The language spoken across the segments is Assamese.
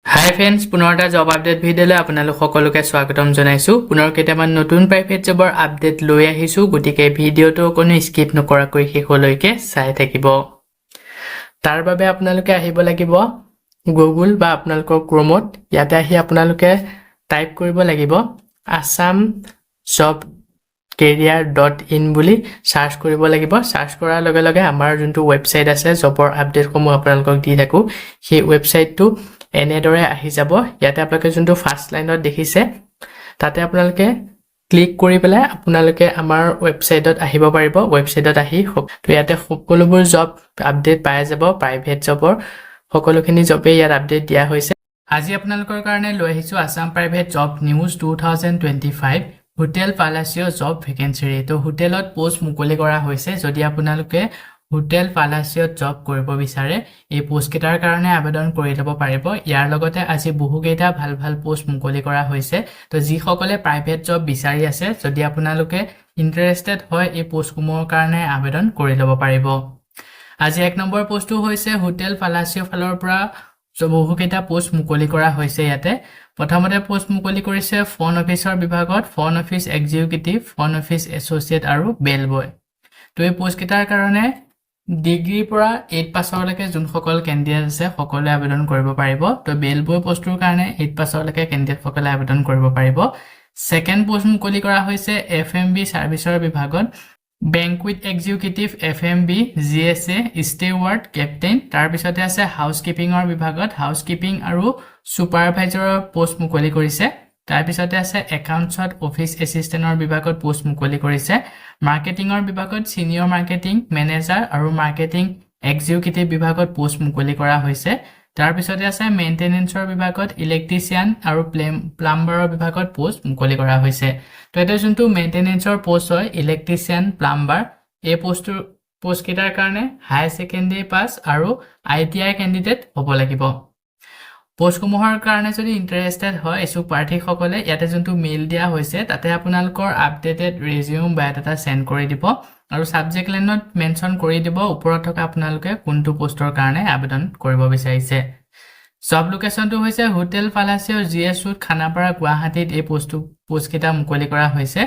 হাই ফ্ৰেণ্ডছ, পুনৰ এটা জব আপডেট ভিডিঅ'লৈ আপোনালোক সকলোকে স্বাগতম জনাইছোঁ। পুনৰ কেইটামান নতুন প্ৰাইভেট জবৰ আপডেট লৈ আহিছোঁ, গতিকে ভিডিঅ'টো কোনো স্কিপ নকৰাকৈ শেষলৈকে চাই থাকিব। তাৰ বাবে আপোনালোকে আহিব লাগিব গুগল বা আপোনালোকৰ ক্ৰমত। ইয়াতে আহি আপোনালোকে টাইপ কৰিব লাগিব আছাম জব career.in বুলি সাৰ্চ কৰিব লাগিব। সাৰ্চ কৰাৰ লগে লগে আমাৰ যোনটো ৱেবছাইট আছে জবৰ আপডেটসমূহ আপোনালোকক দি থাকোঁ, সেই ৱেবছাইটটো এনেদৰে আহি যাব। ইয়াতে আপোনালোকে যোনটো ফাৰ্ষ্ট লাইনত দেখিছে তাতে আপোনালোকে ক্লিক কৰি পেলাই আপোনালোকে আমাৰ ৱেবছাইটত আহিব পাৰিব। ৱেবছাইটত আহি তো ইয়াতে সকলোবোৰ জব আপডেট পাই যাব। প্ৰাইভেট জবৰ সকলোখিনি জবেই ইয়াত আপডেট দিয়া হৈছে। আজি আপোনালোকৰ কাৰণে লৈ আহিছোঁ Assam private job news 2025 hotel Palacio job vacancy. তো হোটেলত পোষ্ট মুকলি কৰা হৈছে। যদি আপোনালোকে হোটেল পালাচিঅত জব কৰিব বিচাৰে, এই পোষ্টকেইটাৰ কাৰণে আবেদন কৰি ল'ব পাৰিব। ইয়াৰ লগতে আজি বহুকেইটা ভাল ভাল পোষ্ট মুকলি কৰা হৈছে। তো যিসকলে প্ৰাইভেট জব বিচাৰি আছে, যদি আপোনালোকে ইণ্টাৰেষ্টেড হয়, এই পোষ্টসমূহৰ কাৰণে আবেদন কৰি ল'ব পাৰিব। আজি 1 নম্বৰ পোষ্টটো হৈছে হোটেল পালাচিঅ ফালৰ পৰা বহুকেইটা পোষ্ট মুকলি কৰা হৈছে। ইয়াতে প্ৰথমতে পোষ্ট মুকলি কৰিছে ফ্ৰণ্ট অফিচৰ বিভাগত, front office executive, front office associate আৰু বেল বয়। তো এই পোষ্টকেইটাৰ কাৰণে ডিগ্ৰীৰ পৰা 8 পাছলৈকে যোনসকল কেণ্ডিডেট আছে সকলোৱে আবেদন কৰিব পাৰিব। তো বেল বয় পোষ্টটোৰ কাৰণে 8 পাছলৈকে কেণ্ডিডেটসকলে আবেদন কৰিব পাৰিব। ছেকেণ্ড পোষ্ট মুকলি কৰা হৈছে FMB ছাৰ্ভিচৰ বিভাগত, বেংকুইট এক্সিকিউটিভ, FMB, GSA, ষ্টেৱাৰ্ড, কেপ্টেইন। তাৰপিছতে আছে হাউচকিপিঙৰ বিভাগত, হাউচকিপিং আৰু ছুপাৰভাইজাৰৰ পোষ্ট মুকলি কৰিছে। তাৰপিছতে আছে একাউণ্টছত অফিচ এছিষ্টেণ্টৰ বিভাগত পোষ্ট মুকলি কৰিছে। মাৰ্কেটিঙৰ বিভাগত ছিনিয়ৰ মাৰ্কেটিং মেনেজাৰ আৰু মাৰ্কেটিং এক্সিকিউটিভ বিভাগত পোষ্ট মুকলি কৰা হৈছে। তাৰপিছতে আছে মেইনটেনেন্সৰ বিভাগত ইলেক্ট্ৰিচিয়ান আৰু প্লাম্বাৰৰ বিভাগত পোষ্ট মুকলি কৰা হৈছে। তো এটা যোনটো মেইনটেনেন্সৰ পোষ্ট হয়, ইলেক্ট্ৰিচিয়ান, প্লাম্বাৰ, এই পোষ্টকেইটাৰ কাৰণে হায়াৰ ছেকেণ্ডেৰী পাছ আৰু ITI কেণ্ডিডেট হ'ব লাগিব। পোষ্টসমূহৰ কাৰণে যদি ইণ্টাৰেষ্টেড হয় ইচ্ছুক প্ৰাৰ্থীসকলে ইয়াতে যোনটো মেইল দিয়া হৈছে তাতে আপোনালোকৰ আপডেটেড ৰেজিউম বায়'ডাটা চেণ্ড কৰি দিব আৰু ছাবজেক্ট লাইনত মেনশ্যন কৰি দিব ওপৰত থকা আপোনালোকে কোনটো পোষ্টৰ কাৰণে আবেদন কৰিব বিচাৰিছে। জব লোকেশ্যনটো হৈছে হোটেল পালাচিঅ GS ৰোড, খানাপাৰা, গুৱাহাটীত। এই পোষ্টকেইটা মুকলি কৰা হৈছে।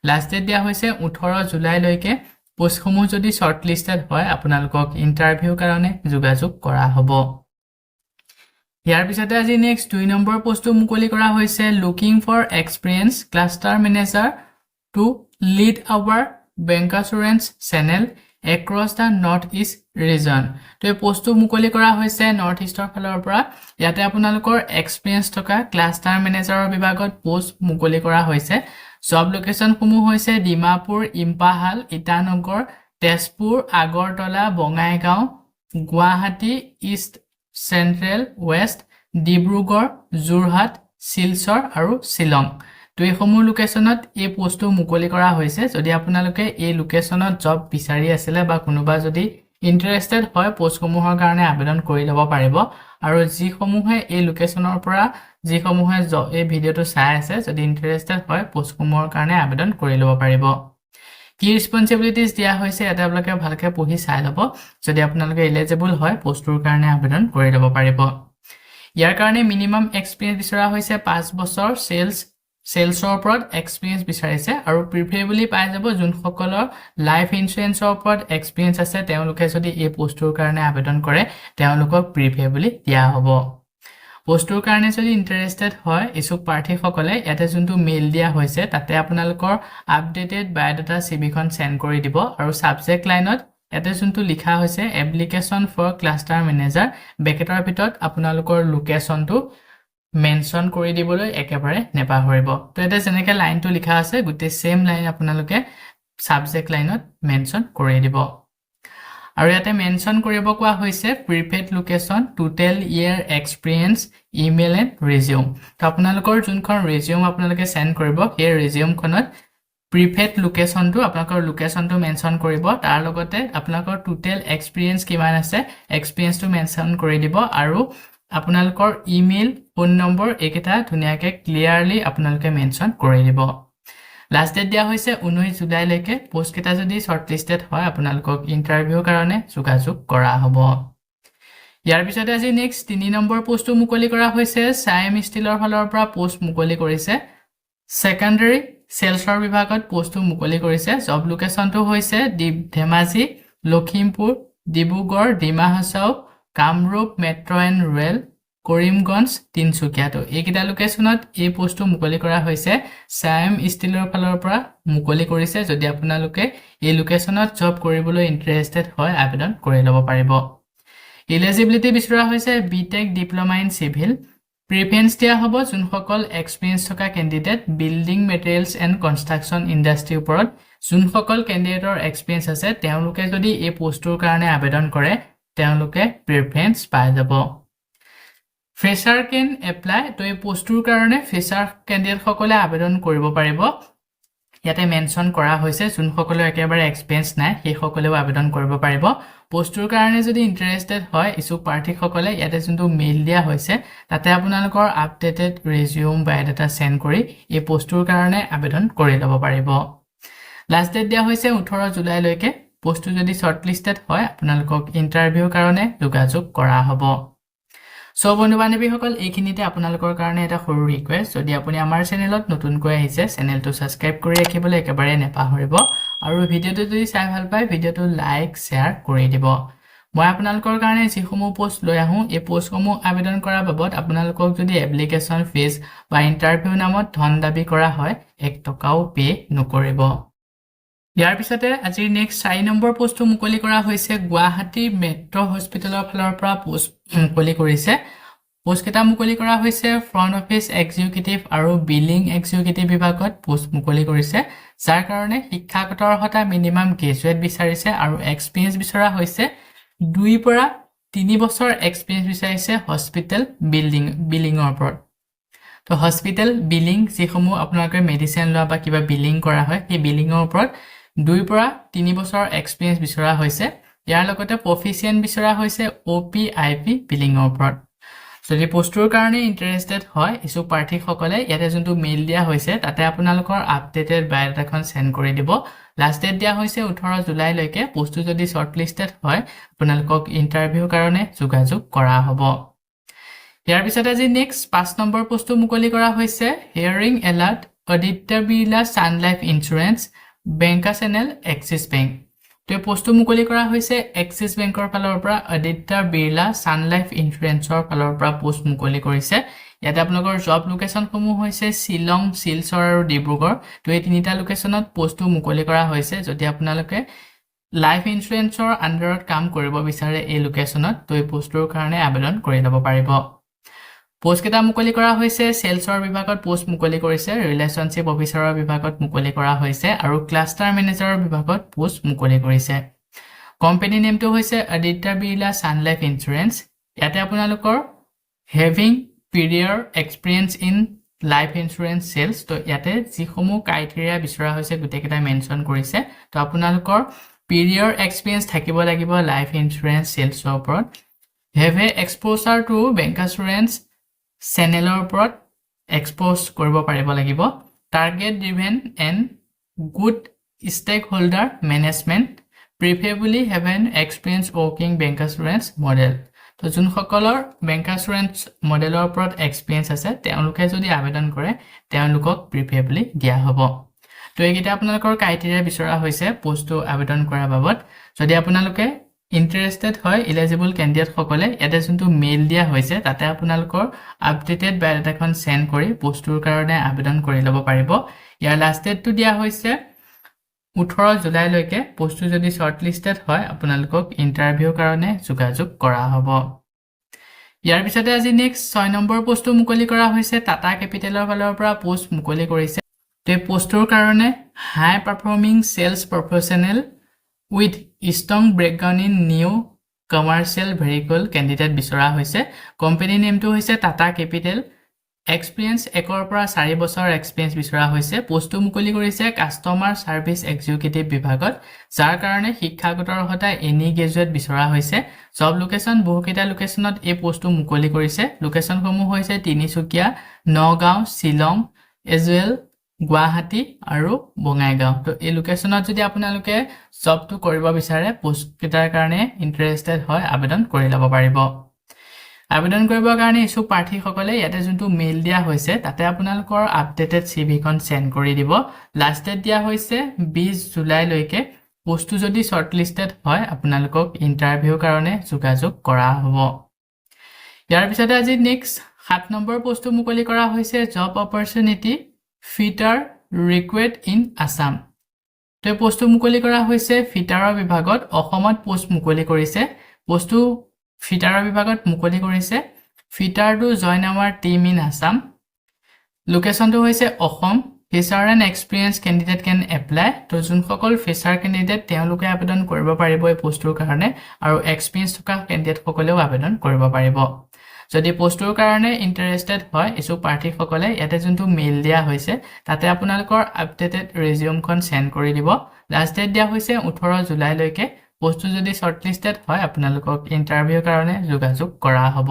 লাষ্ট ডেট দিয়া হৈছে 18 জুলাইলৈকে। পোষ্টসমূহ যদি শ্বৰ্ট লিষ্টেড হয় আপোনালোকক ইণ্টাৰভিউৰ কাৰণে যোগাযোগ কৰা হ'ব। ইয়াৰ পিছতে আজি নেক্সট 2 নম্বৰ পোষ্টটো মুকলি কৰা হৈছে looking for experience cluster manager to lead our bancassurance channel across the north east region. তো এই পোষ্টটো মুকলি কৰা হৈছে নৰ্থ ইষ্টৰ ফালৰ পৰা। ইয়াতে আপোনালোকৰ এক্সপিৰিয়েঞ্চ থকা ক্লাষ্টাৰ মেনেজাৰৰ বিভাগত পোষ্ট মুকলি কৰা হৈছে। জব লোকেশ্যনসমূহ হৈছে Dimapur, Imphal, Itanagar, Tezpur, Agartala, Bongaigaon, Guwahati east, central, west, Dibrugarh, Jorhat, Silchar আৰু শ্বিলং। তো এইসমূহ লোকেশ্যনত এই পোষ্টটো মুকলি কৰা হৈছে। যদি আপোনালোকে এই লোকেশ্যনত জব বিচাৰি আছিলে বা কোনোবা যদি ইণ্টাৰেষ্টেড হয়, পোষ্টসমূহৰ কাৰণে আবেদন কৰি ল'ব পাৰিব। আৰু যিসমূহে এই লোকেশ্যনৰ পৰা যিসমূহে এই ভিডিঅ'টো চাই আছে, যদি ইণ্টাৰেষ্টেড হয় পোষ্টসমূহৰ কাৰণে আবেদন কৰি ল'ব পাৰিব। কি ৰেছপন্সিবিলিটিজ দিয়া হৈছে ইয়াতে আপোনালোকে ভালকৈ পঢ়ি চাই ল'ব। যদি আপোনালোকে এলিজিবল হয় পোষ্টটোৰ কাৰণে আবেদন কৰি ল'ব পাৰিব। ইয়াৰ কাৰণে মিনিমাম এক্সপিৰিয়েঞ্চ বিচৰা হৈছে 5 বছৰ চেলছৰ ওপৰত এক্সপিৰিয়েঞ্চ বিচাৰিছে আৰু প্ৰিফেৰেবলি পাই যাব যোনসকলৰ লাইফ ইঞ্চুৰেঞ্চৰ ওপৰত এক্সপিৰিয়েঞ্চ আছে। তেওঁলোকে যদি এই পোষ্টটোৰ কাৰণে আবেদন কৰে তেওঁলোকক প্ৰিফেৰেবলি দিয়া হ'ব। পোষ্টটোৰ কাৰণে যদি ইণ্টাৰেষ্টেড হয় ইচ্ছুক প্ৰাৰ্থীসকলে ইয়াতে যোনটো মেইল দিয়া হৈছে তাতে আপোনালোকৰ আপডেটেড বায়'ডাটা CVখন চেণ্ড কৰি দিব আৰু ছাবজেক্ট লাইনত ইয়াতে যোনটো লিখা হৈছে এপ্লিকেশ্যন ফৰ ক্লাষ্টাৰ মেনেজাৰ বেকেটৰ ভিতৰত আপোনালোকৰ লোকেশ্যনটো মেনশ্যন কৰি দিবলৈ একেবাৰে নেপাহৰিব। তো ইয়াতে যেনেকৈ লাইনটো লিখা আছে গোটেই ছেম লাইন আপোনালোকে ছাবজেক্ট লাইনত মেনশ্যন কৰি দিব। আৰু ইয়াতে মেনশ্যন কৰিব কোৱা হৈছে preferred location, total year experience, email and resume. তো আপোনালোকৰ যোনখন ৰেজিউম আপোনালোকে চেণ্ড কৰিব সেই ৰেজিউমখনত প্ৰিফেড লোকেশ্যনটো আপোনালোকৰ লোকেশ্যনটো মেনশ্যন কৰিব। তাৰ লগতে আপোনালোকৰ টোটেল এক্সপিৰিয়েঞ্চ কিমান আছে এক্সপিৰিয়েঞ্চটো মেনশ্যন কৰি দিব আৰু আপোনালোকৰ ইমেইল, ফোন নম্বৰ এইকেইটা ধুনীয়াকৈ ক্লিয়াৰলি আপোনালোকে মেনশ্যন কৰি দিব। লাষ্ট ডেট দিয়া হৈছে 19 জুলাইলৈকে। পোষ্টকেইটা যদি শ্বৰ্ট লিষ্টেড হয় আপোনালোকক ইণ্টাৰভিউৰ কাৰণে যোগাযোগ কৰা হ'ব। ইয়াৰ পিছতে আজি নেক্সট 3 নম্বৰ পোষ্টটো মুকলি কৰা হৈছে সাইম ষ্টিলৰ ফালৰ পৰা পোষ্ট মুকলি কৰিছে সেকেন্ডাৰী সেলছৰ বিভাগত পোষ্টটো মুকলি কৰিছে জব লোকেশনটো হৈছে Dhemaji Lakhimpur Dibrugarh Dima Hasao Kamrup metro and rail Karimganj Tinsukia তো এইকেইটা লোকেশনত এই পোষ্টটো মুকলি কৰা হৈছে সাইম ষ্টিলৰ ফালৰ পৰা মুকলি কৰিছে যদি আপোনালোকে এই লোকেশনত জব কৰিবলৈ ইন্টাৰেষ্টেড হয় আবেদন কৰি ল'ব পাৰিব এলিজিবিলিটি বিচৰা হৈছে BTech diploma in civil preference দিয়া হ'ব যোনসকল এক্সপেৰিয়েন্স থকা candidate building materials and construction industry ওপৰত যোনসকল ক্যান্ডিডেটৰ এক্সপেৰিয়েন্স আছে তেওঁলোকে যদি এই পোষ্টৰ কাৰণে আবেদন কৰে তেওঁলোকে প্ৰিফাৰেন্স পাই যাব ফ্ৰেছাৰ কেন এপ্লাই তো এই পোষ্টৰ কাৰণে ফ্ৰেছাৰ ক্যান্ডিডেট সকলে আবেদন কৰিব পাৰিব ইয়াতে মেনশন কৰা হৈছে যোনসকলৰ একেবাৰে এক্সপেৰিয়েন্স নাই সেই সকলেও আবেদন কৰিব পাৰিব পোষ্টৰ কাৰণে যদি ইন্টাৰেষ্টেড হয় ইছুক প্ৰাৰ্থী সকলে ইয়াতে যোনটো মেইল দিয়া হৈছে তাতে আপোনালোকৰ আপডেটেড ৰিজিউম বায়োডাটা সেন্ড কৰি এই পোষ্টৰ কাৰণে আবেদন কৰি ল'ব পাৰিব লাষ্ট ডেট দিয়া হৈছে 18 জুলাই লৈকে পোষ্টটো যদি শৰ্টলিষ্টেড হয় আপোনালোকক ইন্টাৰভিউৰ কাৰণে যোগাযোগ কৰা হ'ব সো বন্ধু-বান্ধৱীসকল এইখিনিতে আপোনালোকৰ কাৰণে এটা সৰু ৰিকুৱেষ্ট যদি আপুনি আমাৰ চেনেলত নতুনকৈ আহিছে চেনেলটো সাবস্ক্ৰাইব কৰি ৰাখিবলৈ একেবাৰে নেপাহৰিব আৰু ভিডিওটো যদি চাই ভাল পায় ভিডিওটো লাইক শেয়াৰ কৰি দিব মই আপোনালোকৰ কাৰণে যিসমূহ পোষ্ট লৈ আহোঁ এই পোষ্টসমূহ আবেদন কৰাৰ বাবদ আপোনালোকক যদি এপ্লিকেশন ফিজ বা ইন্টাৰভিউ নামত ধন দাবী কৰা হয় 1 টকাও পে নকৰিব ইয়াৰ পিছতে আজি নেক্সট 4 নম্বৰ পোষ্টটো মুকলি কৰা হৈছে গুৱাহাটী মেট্ৰ হস্পিটেলৰ ফালৰ পৰা পোষ্ট মুকলি কৰিছে পোষ্ট কেটা মুকলি কৰা হৈছে ফ্ৰন্ট অফিচ এক্সিকিউটিভ আৰু বিলিং এক্সিকিউটিভ বিভাগত পোষ্ট মুকলি কৰিছে যাৰ কাৰণে শিক্ষাগত অৰ্হতা মিনিমাম গ্ৰেজুৱেট বিচাৰিছে আৰু এক্সপেৰিয়েন্স বিচৰা হৈছে 2 পৰা 3 বছৰ এক্সপেৰিয়েন্স বিচাৰিছে হস্পিটেল বিলিংৰ ওপৰত তো হস্পিটেল বিলিং যিসমূহ আপোনালোকে মেডিচিন লোৱা বা কিবা বিলিং কৰা হয় এই বিলিংৰ ওপৰত 2 পৰা 3 বছৰ এক্সপেৰিয়েন্স বিচৰা হৈছে ইয়াৰ লগতে প্ৰফিচিয়েন্ট বিচৰা হৈছে OPIP বিলিংৰ ওপৰত যদি পোষ্টৰ কাৰণে ইন্টাৰেষ্টেড হয় ইছুক প্ৰাৰ্থী সকলে ইয়াতে যোনটো মেইল দিয়া হৈছে তাতে আপোনালোকৰ আপডেটেড বায়োডাটাখন সেন্ড কৰি দিব লাষ্ট ডেট দিয়া হৈছে 18 জুলাই লৈকে পোষ্টটো যদি শৰ্টলিষ্টেড হয় আপোনালোকক ইন্টাৰভিউৰ কাৰণে যোগাযোগ কৰা হ'ব ইয়াৰ পিছত আজি নেক্সট 5 নম্বৰ পোষ্টটো মুকলি কৰা হৈছে hiring alert Aditya Birla Sun Life Insurance banca channel Axis Bank তো পোষ্টটো মুকলি কৰা হৈছে এক্সিছ বেংকৰ ফালৰ পৰা আদিত্য বিৰলা সান লাইফ ইন্স্যুৰেন্সৰ ফালৰ পৰা পোষ্ট মুকলি কৰিছে ইয়াতে আপোনালোকৰ জব লোকেশন সমূহ হৈছে শিলং শিলচৰ আৰু ডিব্ৰুগড় তো এই তিনিটা লোকেশনত পোষ্টটো মুকলি কৰা হৈছে যদি আপোনালোকে লাইফ ইন্স্যুৰেন্সৰ আন্ডাৰত কাম কৰিব বিচাৰে এই লোকেশনত তো এই পোষ্টৰ কাৰণে আবেদন কৰি ল'ব পাৰিব পোষ্ট কেটা মুকলি কৰা হৈছে সেলছৰ বিভাগত পোষ্ট মুকলি কৰিছে ৰিলেশনশিপ অফিচাৰৰ বিভাগত মুকলি কৰা হৈছে আৰু ক্লাষ্টাৰ মেনেজাৰৰ বিভাগত পোষ্ট মুকলি কৰিছে কোম্পানী নেমটো হৈছে Aditya Birla Sun Life Insurance ইয়াতে আপোনালোকৰ having prior experience in life insurance sales তো ইয়াতে যিসমূহ ক্ৰাইটেৰিয়া বিচৰা হৈছে গোটেইকেইটা মেনশন কৰিছে তো আপোনালোকৰ পিৰিয়ৰ এক্সপেৰিয়েন্স থাকিব লাগিব লাইফ ইন্স্যুৰেন্স সেলছৰ ওপৰত have a exposure to bancassurance চেনেলৰ ওপৰত এক্সপ'জ কৰিব পাৰিব লাগিব target driven and good stakeholder management preferably have an experience working bancassurance model তো যোনসকলৰ বেংকাচুৰেন্স মডেলৰ ওপৰত এক্সপিৰিয়েন্স আছে তেওঁলোকে যদি আবেদন কৰে তেওঁলোকক প্ৰিফেৰেবলি দিয়া হ'ব তো এইকেইটা আপোনালোকৰ ক্ৰাইটেৰিয়া বিচৰা হৈছে পোষ্টটো আবেদন কৰাৰ বাবদ যদি আপোনালোকে ইন্টাৰেষ্টেড হয় এলিজিবল ক্যান্ডিডেট সকলে ইয়াতে যোনটো মেইল দিয়া হৈছে তাতে আপোনালোকৰ আপডেটেড বায়োডাটাখন সেন্ড কৰি পোষ্টৰ কাৰণে আবেদন কৰি ল'ব পাৰিব ইয়াৰ লাষ্ট ডেটটো দিয়া হৈছে 18 জুলাই লৈকে পোষ্টটো যদি শৰ্টলিষ্টেড হয় আপোনালোকক ইন্টাৰভিউৰ কাৰণে যোগাযোগ কৰা হ'ব ইয়াৰ পিছতে আজি নেক্সট 6 নম্বৰ পোষ্টটো মুকলি কৰা হৈছে টাটা কেপিটেলৰ ফালৰ পৰা পোষ্ট মুকলি কৰিছে তে পোষ্টৰ কাৰণে হাই performing cells প্ৰফেশনেল with strong background in new commercial vehicle candidate বিচৰা হৈছে কোম্পানী নেমটো হৈছে টাটা কেপিটেল এক্সপেৰিয়েন্স 1 পৰা 4 বছৰ এক্সপেৰিয়েন্স বিচৰা হৈছে পোষ্টটো মুকলি কৰিছে কাস্টমাৰ সাৰ্ভিস এক্সিকিউটিভ বিভাগত যাৰ কাৰণে শিক্ষাগত অৰ্হতা এনি গ্ৰেজুৱেট বিচৰা হৈছে জব লোকেশন বহুকেইটা লোকেশনত এই পোষ্টটো মুকলি কৰিছে লোকেশনসমূহ হৈছে তিনিচুকীয়া নগাঁও শিলং এজুৱেল গুৱাহাটী আৰু বঙাইগাঁও তো এই লোকেশনত যদি আপোনালোকে জবটো কৰিব বিচাৰে পোষ্ট কেটাৰ কাৰণে ইন্টাৰেষ্টেড হয় আবেদন কৰি ল'ব পাৰিব আবেদন কৰিবৰ কাৰণে ইচ্ছুক প্ৰাৰ্থীসকলে ইয়াতে যোনটো মেইল দিয়া হৈছে তাতে আপোনালোকৰ আপডেটেড সিভিখন সেন্ড কৰি দিব লাষ্ট ডেট দিয়া হৈছে 20 জুলাই লৈকে পোষ্টটো যদি শৰ্টলিষ্টেড হয় আপোনালোকক ইন্টাৰভিউ কাৰণে যোগাযোগ কৰা হ'ব ইয়াৰ পিছতে আজি নেক্সট 7 নম্বৰ পোষ্টটো মুকলি কৰা হৈছে job opportunity fitter recruit in Assam তে পোষ্টটো মুকলি কৰা হৈছে ফিটাৰৰ বিভাগত অসমত পোষ্ট মুকলি কৰিছে পোষ্টটো ফিটাৰৰ বিভাগত মুকলি কৰিছে fitter to join our team in Assam লোকেশনটো হৈছে Assam fresher and experience candidate can apply তো যোনসকল ফিচাৰ কেণ্ডিডেট তেওঁলোকে আবেদন কৰিব পাৰিব এই পোষ্টটোৰ কাৰণে আৰু এক্সপিৰিয়েন্স থকা কেণ্ডিডেট সকলেও আবেদন কৰিব পাৰিব যদি পোষ্টটোৰ কাৰণে ইন্টাৰেষ্টেড হয় ইছু প্ৰাৰ্থীসকলে ইয়াতে যোনটো মেইল দিয়া হৈছে তাতে আপোনালোকৰ আপডেটেড ৰিজিউমখন সেন্ড কৰি দিব লাষ্ট ডেট দিয়া হৈছে 18 জুলাই লৈকে পোষ্টটো যদি শৰ্টলিষ্টেড হয় আপোনালোকক ইন্টাৰভিউৰ কাৰণে যোগাযোগ কৰা হ'ব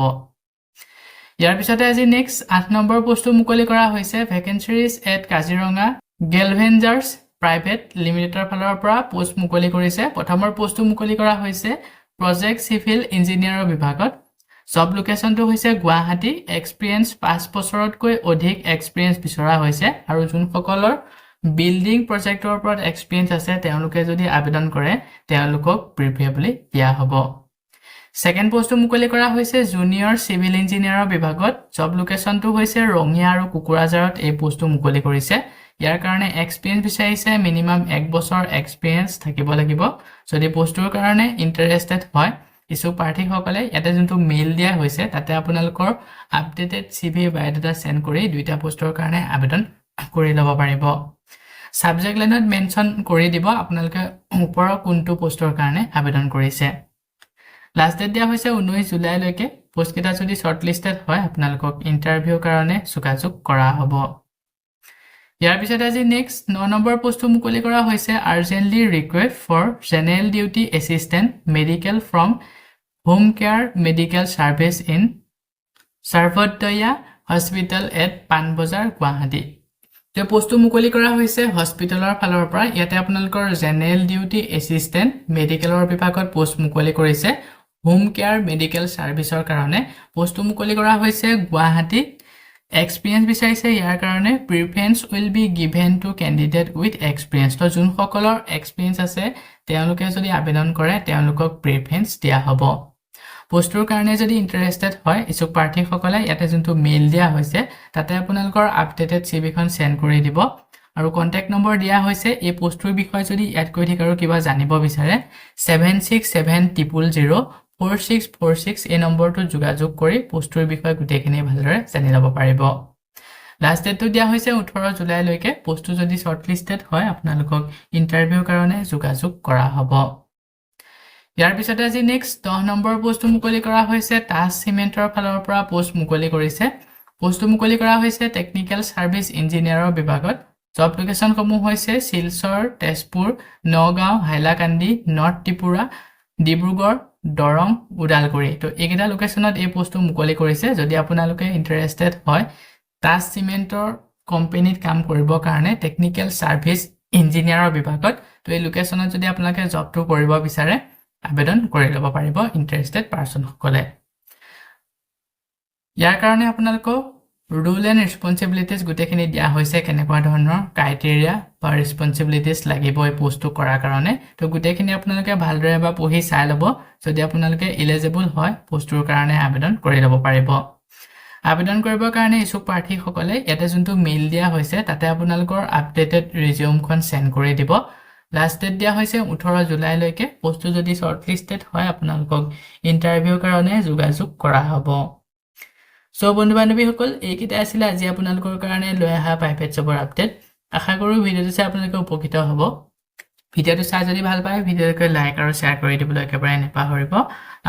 ইয়াৰ পিছতে আজি নেক্সট 8 নম্বৰ পোষ্টটো মুকলি কৰা হৈছে ভেকেন্সিজ এট কাজিৰঙা গেলভেঞ্জাৰ্ছ প্ৰাইভেট লিমিটেডৰ ফালৰ পৰা পোষ্ট মুকলি কৰিছে প্ৰথমৰ পোষ্টটো মুকলি কৰা হৈছে প্ৰজেক্ট সিভিল ইঞ্জিনিয়াৰৰ বিভাগত জব লোকেশনটো হৈছে গুৱাহাটী এক্সপিৰিয়েন্স 5 বছৰতকৈ অধিক এক্সপিৰিয়েন্স বিচৰা হৈছে আৰু যোনসকলৰ বিল্ডিং প্ৰজেক্টৰ ওপৰত এক্সপিৰিয়েন্স আছে তেওঁলোকে যদি আবেদন কৰে তেওঁলোকক প্ৰিফেৰেবলি দিয়া হ'ব সেকেন্ড পোষ্টটো মুকলি কৰা হৈছে জুনিয়ৰ সিভিল ইঞ্জিনিয়াৰৰ বিভাগত জব লোকেশনটো হৈছে ৰঙিয়া আৰু কুকুৰাঝাৰত এই পোষ্টটো মুকলি কৰিছে ইয়াৰ কাৰণে এক্সপিৰিয়েন্স বিচাৰিছে মিনিমাম 1 বছৰ এক্সপিৰিয়েন্স থাকিব লাগিব যদি পোষ্টটোৰ কাৰণে ইন্টাৰেষ্টেড হয় ইছু প্ৰাৰ্থীসকলে ইয়াতে যোনটো মেইল দিয়া হৈছে তাতে আপোনালোকৰ আপডেটেড সিভি বায়োডাটা সেন্ড কৰি দুইটা পোষ্টৰ কাৰণে আবেদন কৰি ল'ব পাৰিব সাবজেক্ট লাইনত মেনশন কৰি দিব আপোনালোকে ওপৰৰ কোনটো পোষ্টৰ কাৰণে আবেদন কৰিছে লাষ্ট ডেট দিয়া হৈছে 19 জুলাই লৈকে পোষ্ট কেইটা যদি শৰ্টলিষ্টেড হয় আপোনালোকক ইন্টাৰভিউৰ কাৰণে যোগাযোগ কৰা হ'ব ইয়াৰ পিছতে আজি নেক্সট 9 নম্বৰ পোষ্টটো মুকলি কৰা হৈছে urgently request for general duty assistant medical from home care medical service in Sarvodaya hospital at Panbazar Guwahati তে পোষ্টটো মুকলি কৰা হৈছে হস্পিটেলৰ ফালৰ পৰা ইয়াতে আপোনালোকৰ জেনেৰেল ডিউটি এছিষ্টেণ্ট মেডিকেলৰ বিভাগত পোষ্ট মুকলি কৰিছে হোম কেয়াৰ মেডিকেল সাৰ্ভিসৰ কাৰণে পোষ্টটো মুকলি কৰা হৈছে গুৱাহাটী এক্সপিৰিয়েন্স বিচাৰিছে ইয়াৰ কাৰণে preference will be given to candidate with experience তো যোনসকলৰ এক্সপিৰিয়েন্স আছে তেওঁলোকে যদি আবেদন কৰে তেওঁলোকক প্ৰিফাৰেন্স দিয়া হ'ব পোষ্টটোৰ কাৰণে যদি ইন্টাৰেষ্টেড হয় ইছুক প্ৰাৰ্থীসকলে ইয়াতে যোনটো মেইল দিয়া হৈছে তাতে আপোনালোকৰ আপডেটেড সিভিখন সেন্ড কৰি দিব আৰু কন্টাক্ট নম্বৰ দিয়া হৈছে এই পোষ্টটোৰ বিষয়ে যদি ইয়াত কৈ ঠিক আৰু কিবা জানিব বিচাৰে 7670004646 এই নম্বৰটো যোগাযোগ কৰি পোষ্টটোৰ বিষয়ে গুটেখিনি ভালদৰে জানি ল'ব পাৰিব লাষ্ট ডেটটো দিয়া হৈছে 18 জুলাই লৈকে পোষ্টটো যদি শৰ্টলিষ্টেড হয় আপোনালোকক ইন্টাৰভিউৰ কাৰণে যোগাযোগ কৰা হ'ব ইয়াৰ পিছতে আজি নেক্সট 10 নম্বৰ পোষ্টটো মুকলি কৰা হৈছে টাছ সিমেন্টৰ ফালৰ পৰা পোষ্ট মুকলি কৰিছে পোষ্টটো মুকলি কৰা হৈছে টেকনিক্যাল সাৰ্ভিস ইঞ্জিনিয়াৰৰ বিভাগত জব লোকেশন সমূহ হৈছে শিলচৰ তেজপুৰ নগাঁও হাইলাকান্দি নৰ্থ ত্ৰিপুৰা ডিব্ৰুগড় দৰং উদালগুৰি তো এইকেইটা লোকেশনত এই পোষ্টটো মুকলি কৰিছে যদি আপোনালোকে ইন্টাৰেষ্টেড হয় টাছ সিমেন্টৰ কোম্পানীত কাম কৰিব কাৰণে টেকনিক্যাল সাৰ্ভিস ইঞ্জিনিয়াৰৰ বিভাগত তো এই লোকেশনত যদি আপোনালোকে জবটো কৰিব বিচাৰে আবেদন কৰি ল'ব পাৰিব ইন্টাৰেষ্টেড পাৰসন সকলে ইয়াৰ কাৰণে আপোনালোকক ৰুল এণ্ড ৰেসপন্সিবিলিটিজ গুটেখিনি দিয়া হৈছে কেনেকুৱা ধৰণৰ ক্ৰাইটেৰিয়া বা ৰেসপন্সিবিলিটিজ লাগিব এই পোষ্টটো কৰাৰ কাৰণে তো গুটেখিনি আপোনালোকে ভালদৰে বা পঢ়ি চাই ল'ব যদি আপোনালোকে এলিজিবল হয় পোষ্টটোৰ কাৰণে আবেদন কৰি ল'ব পাৰিব আবেদন কৰিবৰ কাৰণে ইছুক প্ৰাৰ্থীসকলে ইয়াতে যোনটো মেইল দিয়া হৈছে তাতে আপোনালোকৰ আপডেটেড ৰিজিউমখন সেন্ড কৰি দিব লাষ্ট ডেট দিয়া হৈছে 18 জুলাই লৈকে পোষ্টটো যদি শৰ্টলিষ্টেড হয় আপোনালোকক ইন্টাৰভিউৰ কাৰণে যোগাযোগ কৰা হ'ব সো বন্ধু বান্ধৱীসকল এইকেইটা আছিল আজি আপোনালোকৰ কাৰণে লৈ অহা প্ৰাইভেট জবৰ আপডেট আশা কৰো ভিডিঅটো চাই আপোনালোকে উপকৃত হ'ব ভিডিঅটো চাই যদি ভাল পায় ভিডিঅটো লাইক আৰু শেয়াৰ কৰি দিবলৈ একেবাৰে নেপাহৰিব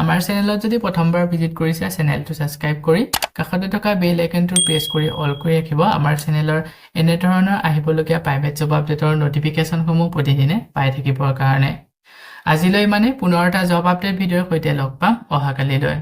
আমাৰ চেনেলত যদি প্ৰথমবাৰ ভিজিট কৰিছে চেনেলটো সাবস্ক্ৰাইব কৰি কাষতে থকা বেল আইকনটো প্ৰেছ কৰি অল কৰি ৰাখিব আমাৰ চেনেলৰ এনে ধৰণৰ আহিবলগীয়া প্ৰাইভেট জব আপডেটৰ নটিফিকেশনসমূহ প্ৰতিদিনে পাই থাকিবৰ কাৰণে আজিলৈ মানে পুনৰ এটা জব আপডেট ভিডিঅ'ৰ সৈতে লগ পাম অহাকালিলৈ